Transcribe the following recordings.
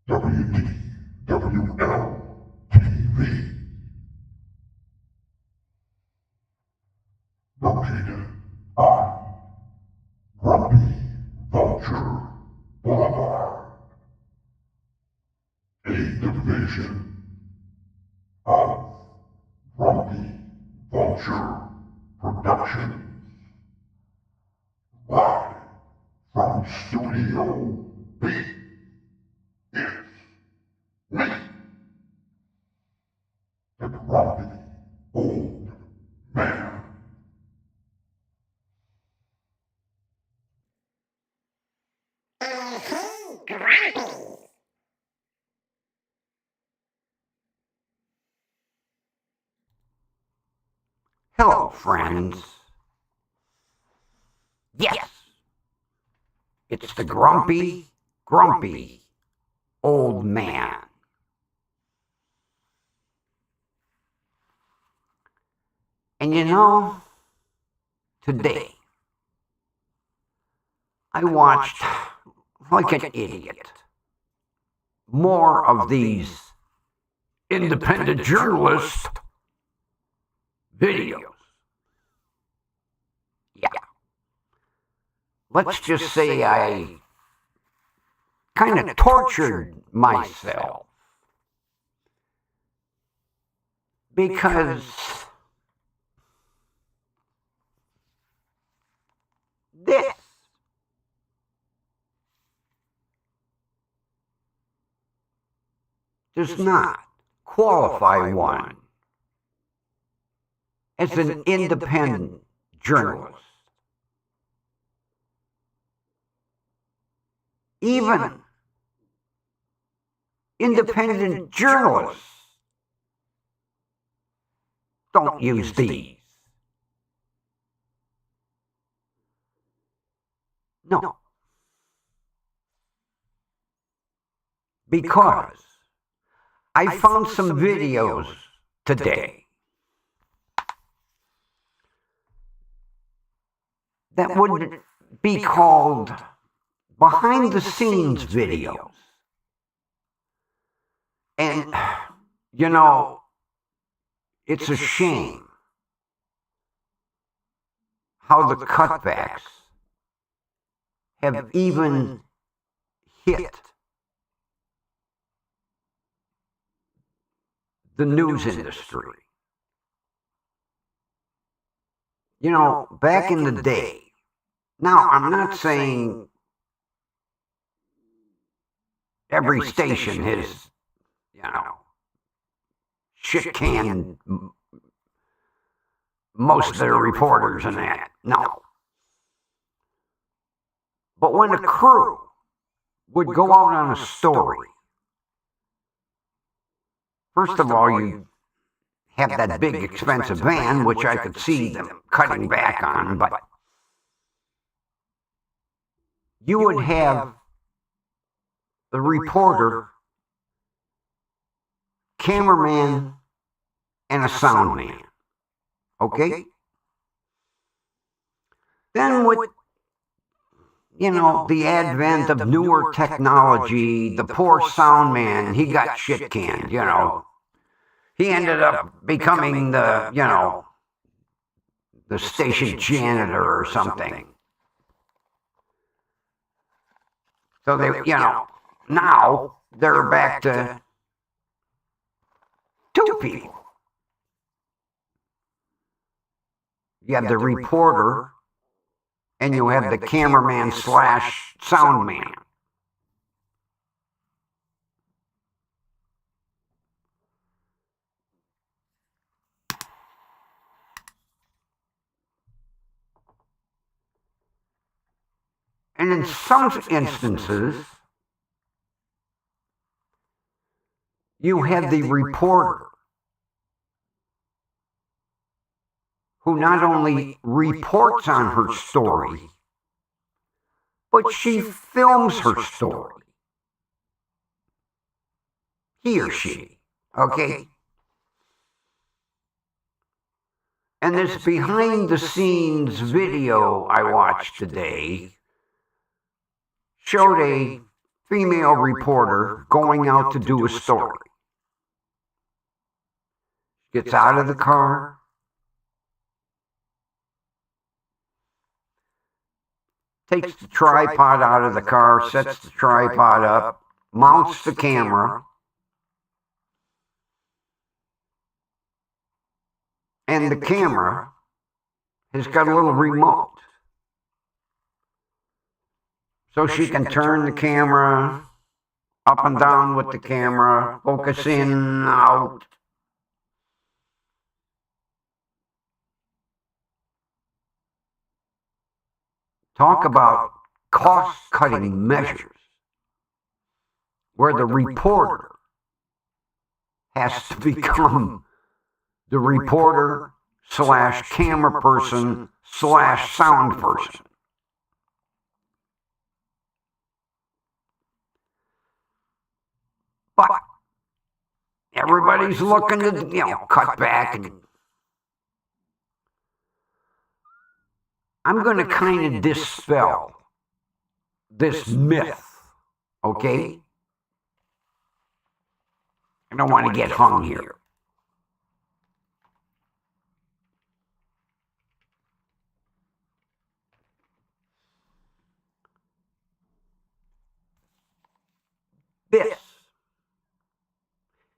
WDWL TV. Located on Grumpy Vulture Boulevard, a division of Grumpy Vulture Productions. Live from Studio B. It's me, the grumpy old man. Grumpy. Hello, friends. Yes, it's the grumpy old man. And you know, today, I watched, like an idiot, more of these independent journalist videos. Yeah. Let's just say I kind of tortured myself because this does not qualify one as an independent journalist. Even independent journalists don't use these. No. Because I found some videos today that would be called behind the scenes videos. And, you know, it's a shame how the cutbacks have even hit the news industry. You know, back in the day, now I'm not saying every station has, you know, shit canned most of their reporters and that. No. But when a crew would go out on a story, first of all, you have that big expensive van, which I could see them cutting back on, but you would have the reporter, cameraman, and a sound man. Okay? Then with, you know, the advent of newer technology, the poor sound man, he got shit canned, you know. He ended up becoming the, you know, the station janitor or something. So they, you know, now they're back to two people. You have the reporter and you have the cameraman slash sound man. And in some instances, you have the reporter who not only reports on her story, but she films her story. He or she, okay? And this behind the scenes video I watched today showed a female reporter going out to do a story. Gets out of the car. Takes the tripod out of the car, sets the tripod up, mounts the camera, and the camera has got a little remote. So she can turn the camera up and down with the camera, focus in, out. Talk about cost-cutting measures where the reporter has to become the reporter / camera person / sound person. But everybody's looking to, cut back. And I'm going to kind of dispel this myth, okay? I don't want to get hung here. This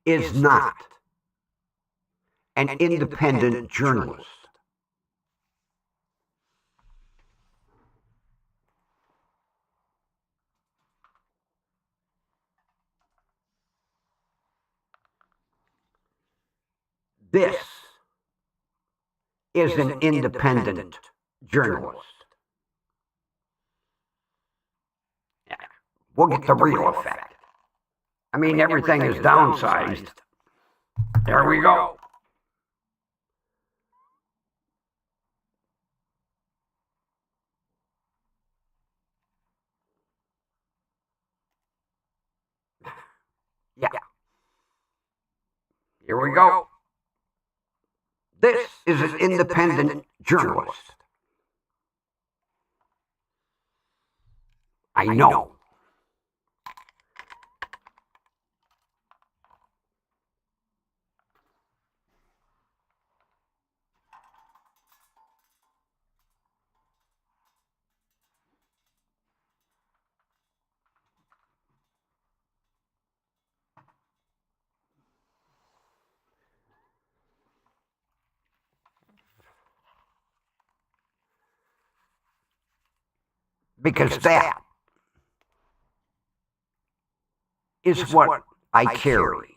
is not an independent journalist. This is an independent journalist. Yeah. We'll get the real effect. I mean, everything is downsized. There we go. Yeah. Here we go. This is an independent journalist. I know. Because that is what I carry,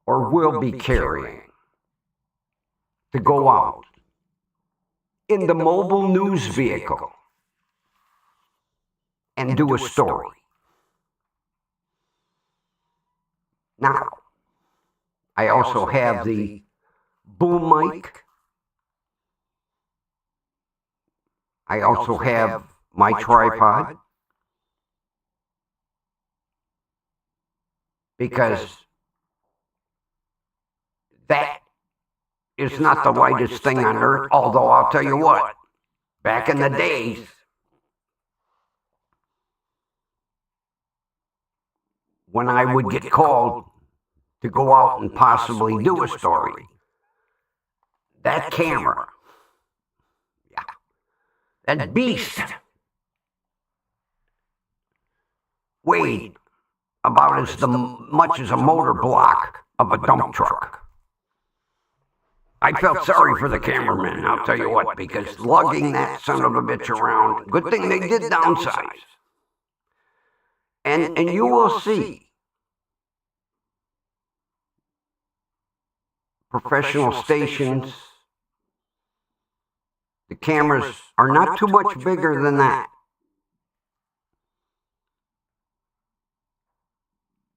or will be carrying, to go out in the mobile news vehicle and do a story. Now, I also have the boom mic. I also have my tripod, because that is not the lightest thing on earth, although I'll tell you what, back in the days, when I would get called to go out and possibly do a story, that camera, that beast, weighed about as much as a motor block of a dump truck. I felt sorry for the cameraman, I'll tell you what, because lugging that son of a bitch around, good thing they did downsize. And you will see professional stations, the cameras are not too much bigger than that.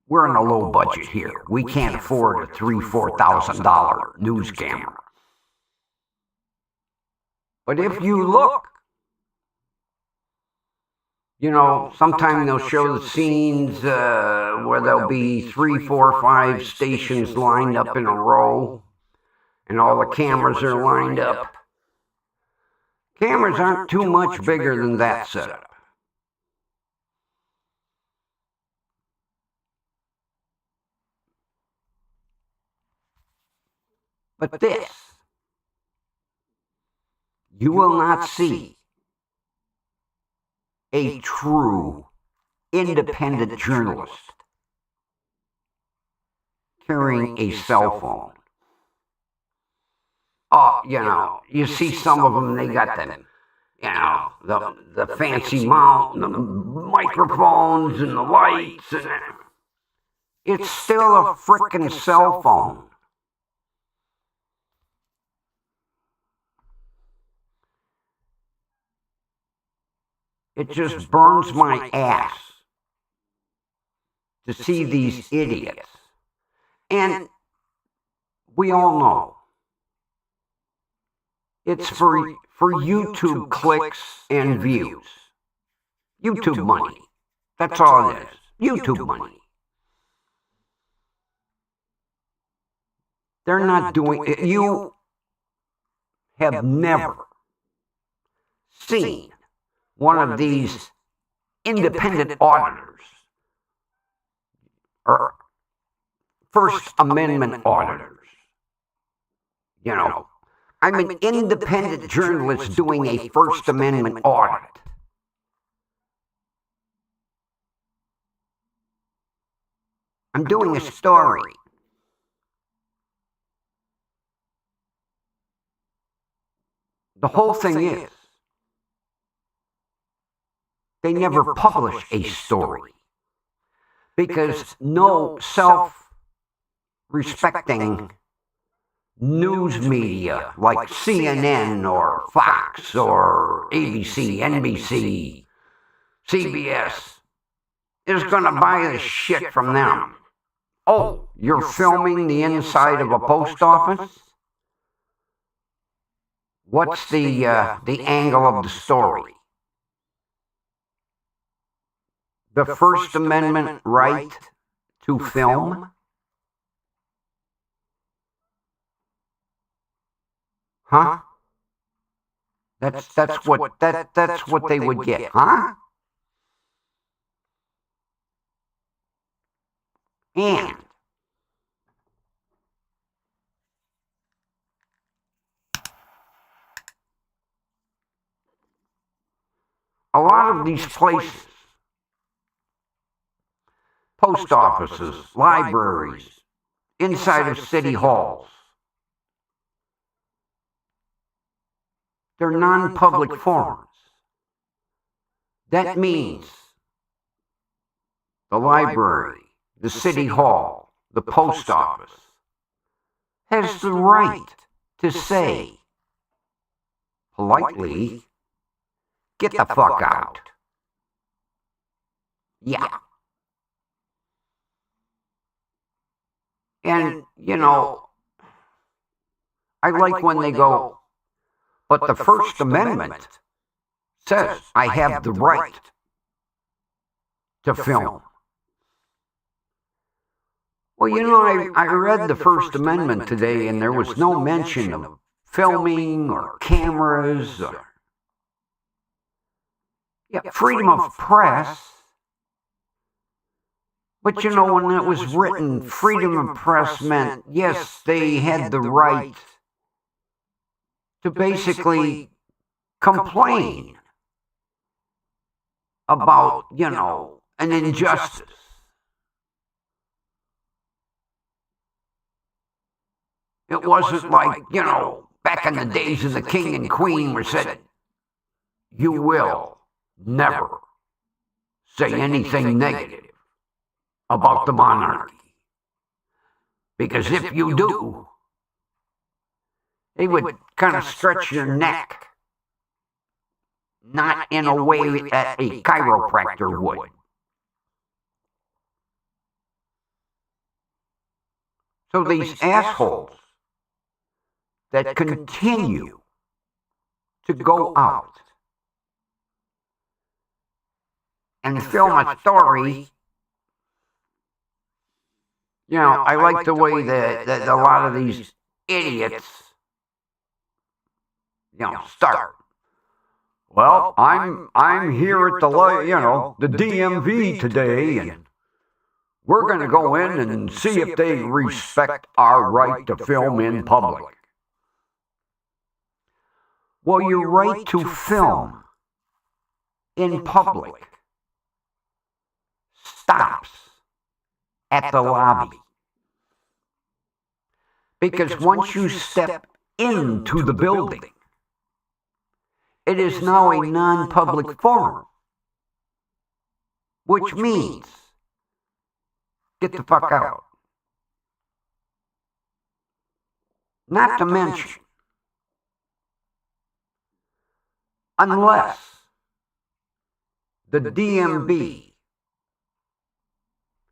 We're on a low budget here. We can't afford a $3,000–$4,000 news camera. But if you look, sometimes they'll show the scenes where there'll be 3, 4, 5 stations lined up in a row, and all the cameras are lined up. Cameras aren't too much bigger than that setup. But this, you will not see a true independent journalist carrying a cell phone. Oh, you see some of them, they got them, the fancy mount, and the microphones, and the lights, and it's still a frickin' cell phone. It just burns my ass to see these idiots. And we all know it's for YouTube clicks and views. YouTube money. That's all it is. YouTube money. They're not doing it. You have never seen one of these independent auditors or First Amendment auditors. I'm an independent journalist doing a First Amendment audit. I'm doing a story. The whole thing is, they never publish a story because no self-respecting news media like CNN or Fox or ABC, NBC, CBS is going to buy the shit from them. Oh, you're filming the inside of a post office? What's the angle of the story? The First Amendment right to film? Huh? That's what they would get, huh? And a lot of these places, post offices, libraries, inside of city halls, they're non-public forums. That means the library, the city hall, the post office has the right to say, politely, get the fuck out. Yeah. And, I like when they go, but the First Amendment says I have the right to film. Well, I read the First Amendment today, and there was no mention of filming or cameras or freedom of press. But when it was written, freedom of press meant, yes, they had the right to basically complain about, an injustice. It wasn't like, back in the days of the king and queen were said, you will never say anything negative about the monarchy. Because if you do, they would kind of stretch your neck, not in a way that a chiropractor would. So these assholes that continue to go out and film a story, I like the way that a lot of these idiots, start. Well, I'm here at the DMV today, and we're going to go in and see if they respect our right to film in public. Well, your right to film in public stops at the lobby. Because once you step into the building, it is now a non-public forum, which means get the fuck out. Not to mention, unless the DMV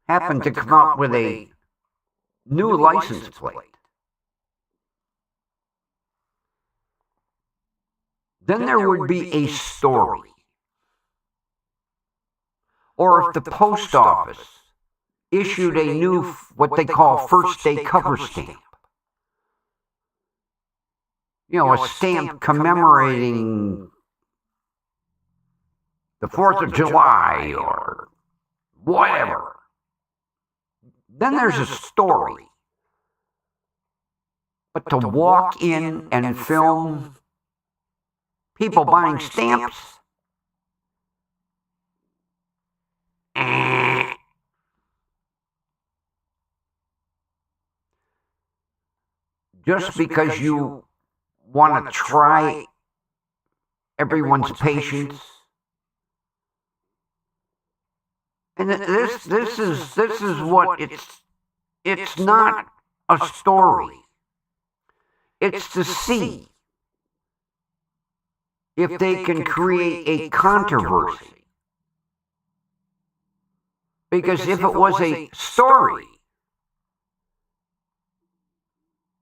happened to come up with a new license plate, then there would be a story. Or if the post office issued a new, what they call first day cover stamp, a stamp commemorating the 4th of July or whatever, then there's a story. But to walk in and film people buying stamps, just because you want to try everyone's patience. And this is what it's not a story. It's to see if they can create a controversy. Because if it was a story,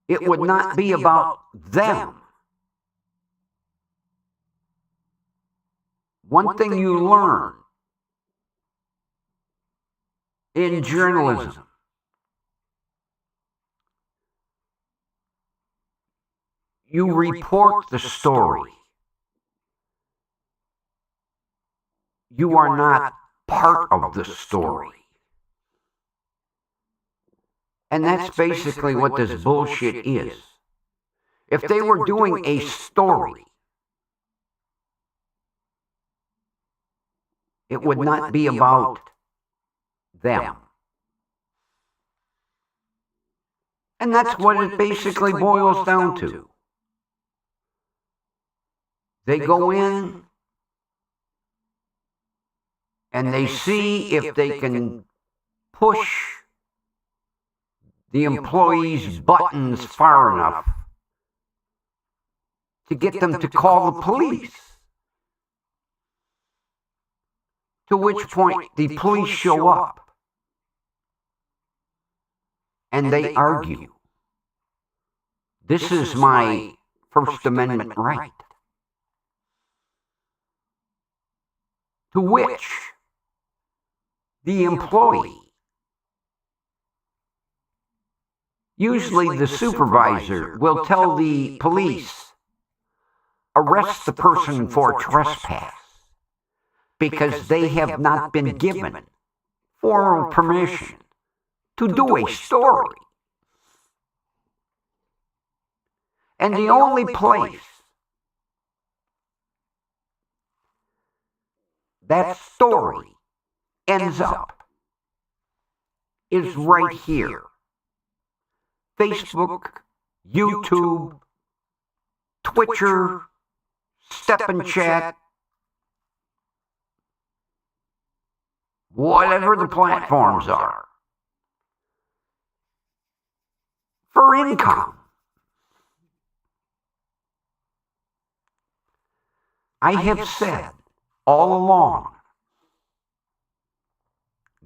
it would not be about them. One thing you learn in journalism, you report the story. You are not part of the story. And that's basically what this bullshit is. If they were doing a story, it would not be about them. And that's what it basically boils down to. They go in and they see if they can push the employees' buttons far enough to get them to call the police. To which point the police show up and they argue, this is my First Amendment right. To which the employee, usually the supervisor, will tell the police, arrest the person for trespass, because they have not been given formal permission to do a story. And the only place that story ends up is right here. Facebook, YouTube, Twitcher, Step and Chat, whatever the platforms are, for income. I have said all along,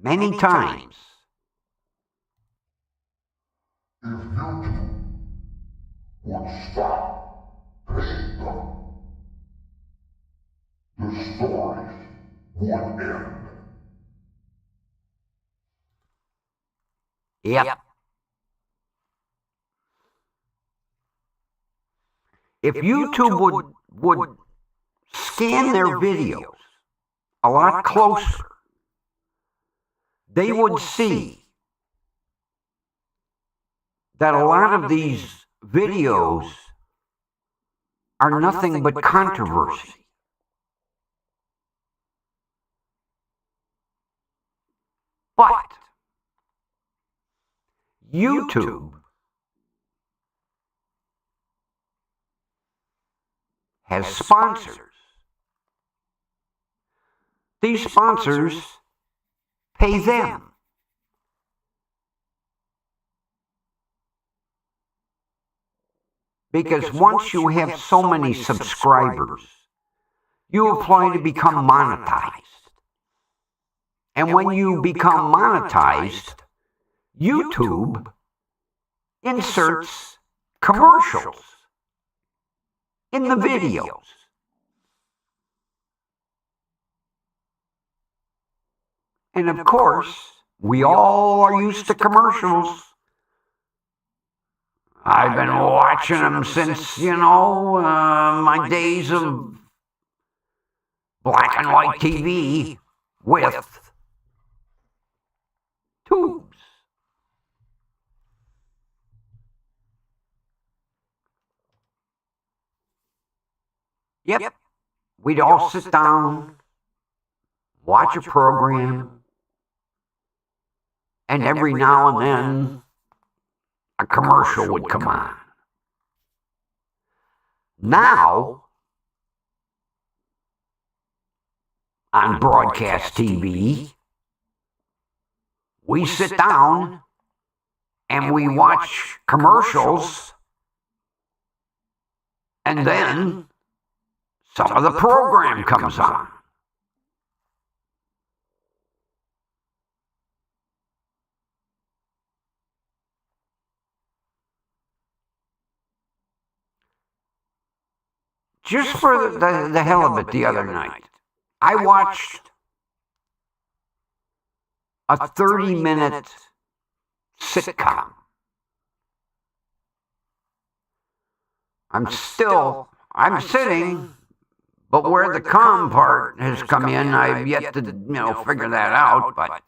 many times, if YouTube would stop paying them, the stories would end. Yep. If YouTube would scan their videos a lot closer, they would see that a lot of these videos are nothing but controversy. But YouTube has sponsors. These sponsors pay them. Because once you have so many subscribers, you apply to become monetized. And when you become monetized, YouTube inserts commercials in the videos. And of course, we all are used to commercials. I've been watching them since, my days of black and white TV with tubes. Yep, we'd all sit down, watch a program, and every now and then a commercial would come on. Now, on broadcast TV, we sit down and we watch commercials, and then some of the program comes on. Just for the hell of it, the other night, I watched a 30-minute sitcom. I'm sitting, but where the calm part has come in, I've yet to, figure that out. But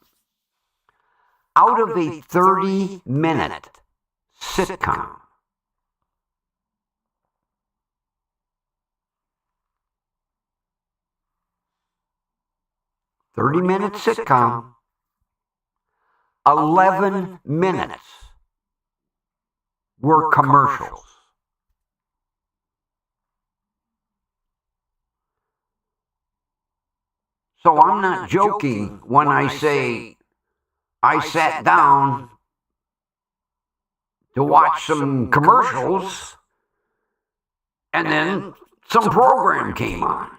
out of a 30-minute sitcom, 30-minute sitcom, 11 minutes were commercials. So I'm not joking when I say I sat down to watch some commercials and then some program came on.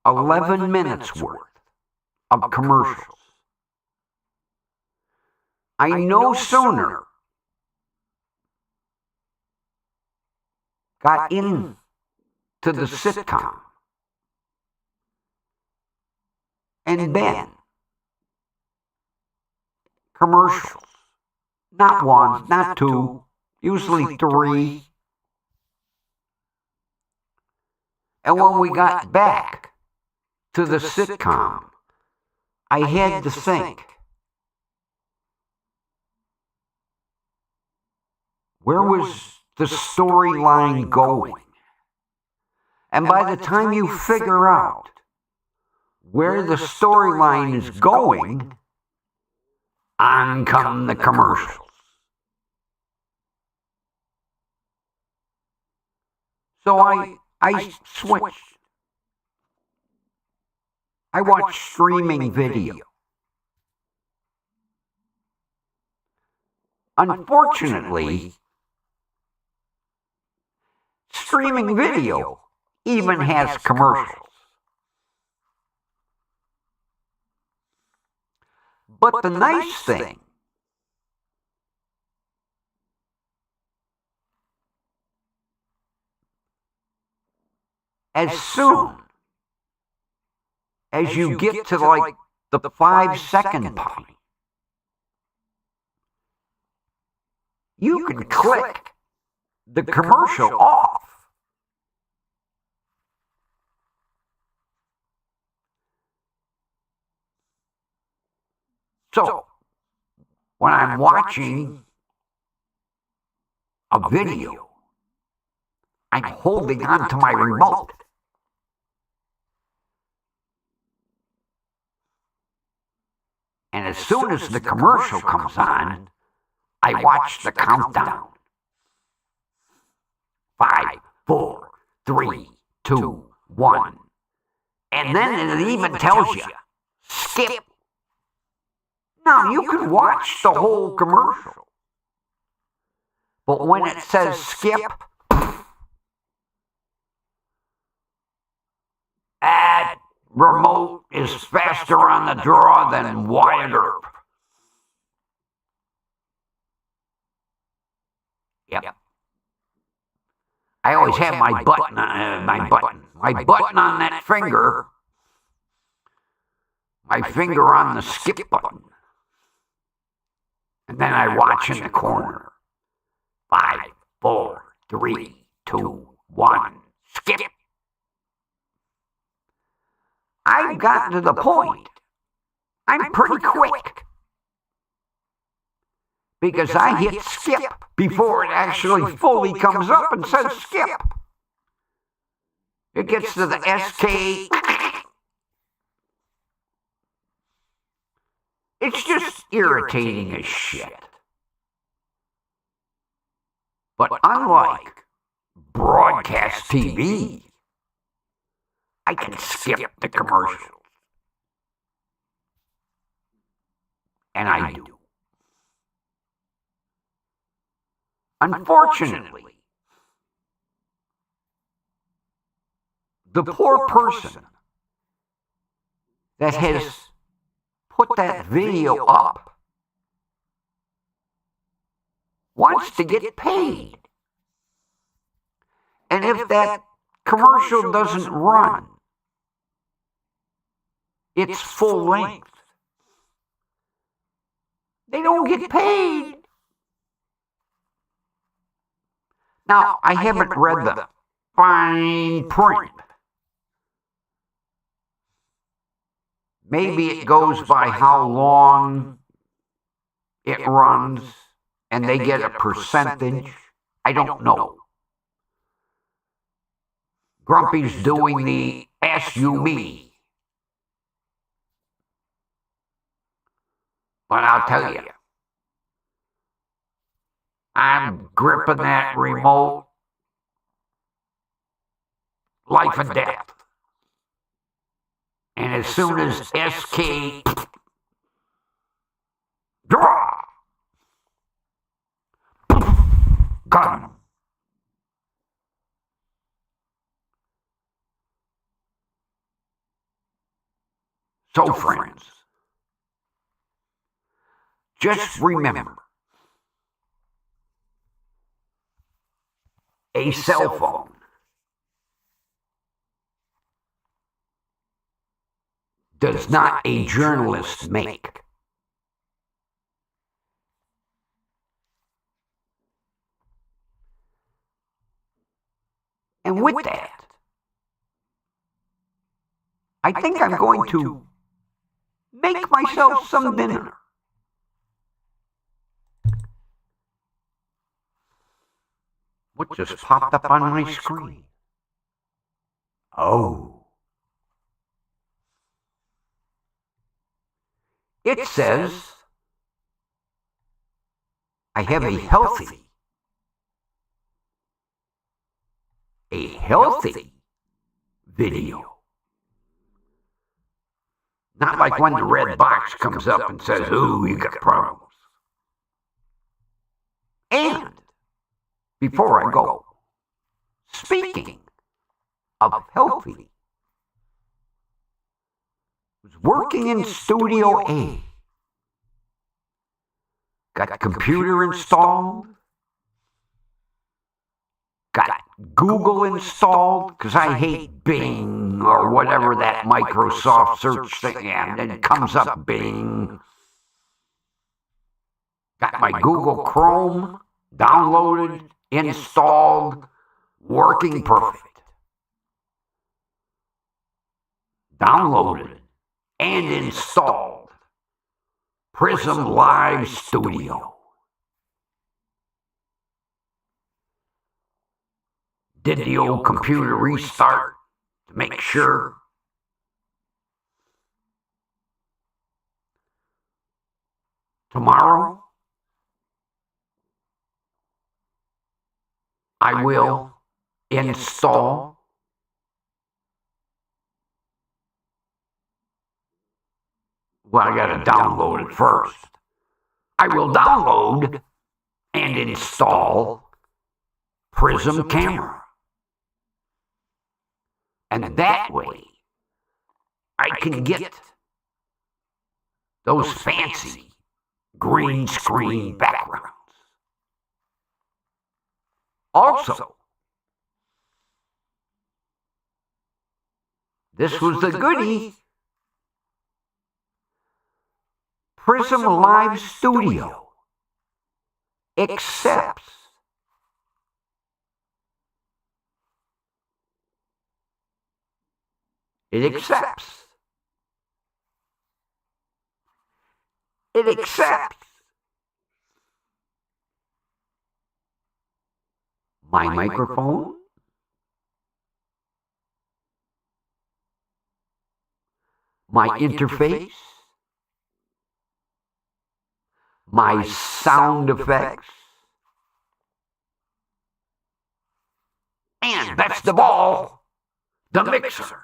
11 minutes worth of commercials. I no sooner got into the sitcom and then commercials. Not one, not two, usually three. And when we got back to the sitcom, I had to think, where was the storyline going? And by the time you figure out where the storyline is going, on come the commercials. So I switched. I watched streaming video. Unfortunately, streaming video even has commercials. But the nice thing as soon as you get to like the 5-second point, you can click the commercial off. So, when I'm watching a video, I'm holding on to my remote. And as soon as the commercial comes on, I watch the countdown. 5, 4, 3, 2, 1. And then it even tells you, skip. Now, you can watch the whole commercial. But when it says skip, that remote is faster on the draw than Wyatt Earp. Yep. I always have my button on that finger. My finger on the skip button. And then I watch in the corner. 5, 4, 3, 2, 1. Skip. I've gotten to the point. I'm pretty quick. Because I hit skip before it actually fully comes up and says skip. It gets to the SK. It's just irritating as shit. But unlike broadcast TV, I can skip the commercials. And I do. Unfortunately, the poor person that has put that video up wants to get paid. And if that commercial doesn't run, it's full length, they don't get paid. Now, I haven't read the fine print. Maybe it goes by how long it runs and they get a percentage. I don't know. Grumpy's doing the Ask You Me. But I'll tell you, I'm gripping that remote life and death. And as soon as SK draw, got him. So, friends, just remember, a cell phone does not a journalist make. And with that, I think I'm going to make myself some dinner. What just popped up on my screen? Oh. It says, I have a healthy video. Not like when the red box comes up and says, ooh, you got problems. And before I go, speaking of healthy, was working in Studio A. Got a computer installed. Got Google installed, because I hate Bing or whatever that Microsoft search thing, and then it comes up Bing. Got my Google Chrome downloaded, installed, working perfect. Downloaded and installed Prism Live Studio. Did the old computer restart to make sure. Tomorrow, I will install well, I got to download it first. I will download and install Prism Camera. And that way, I can get those fancy green screen backgrounds. Also, this was the goodie. Prism Live Studio accepts It accepts my microphone, my interface, my sound effects, and best of all, the mixer.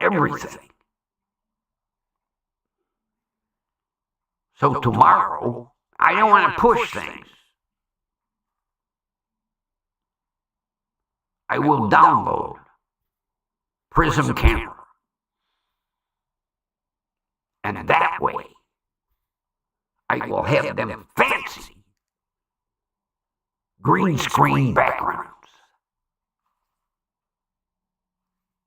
Everything. So tomorrow, I don't want to push things. I will download Prism Camera. And that way, I will have them fancy green screen backgrounds.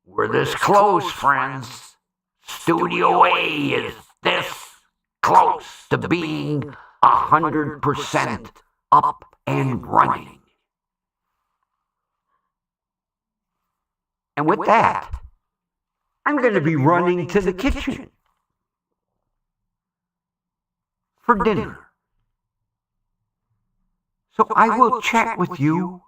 We're this close, friends. Studio A is this close to being 100% up and running. And with that, I'm going to be running to the kitchen for dinner. So I will chat with you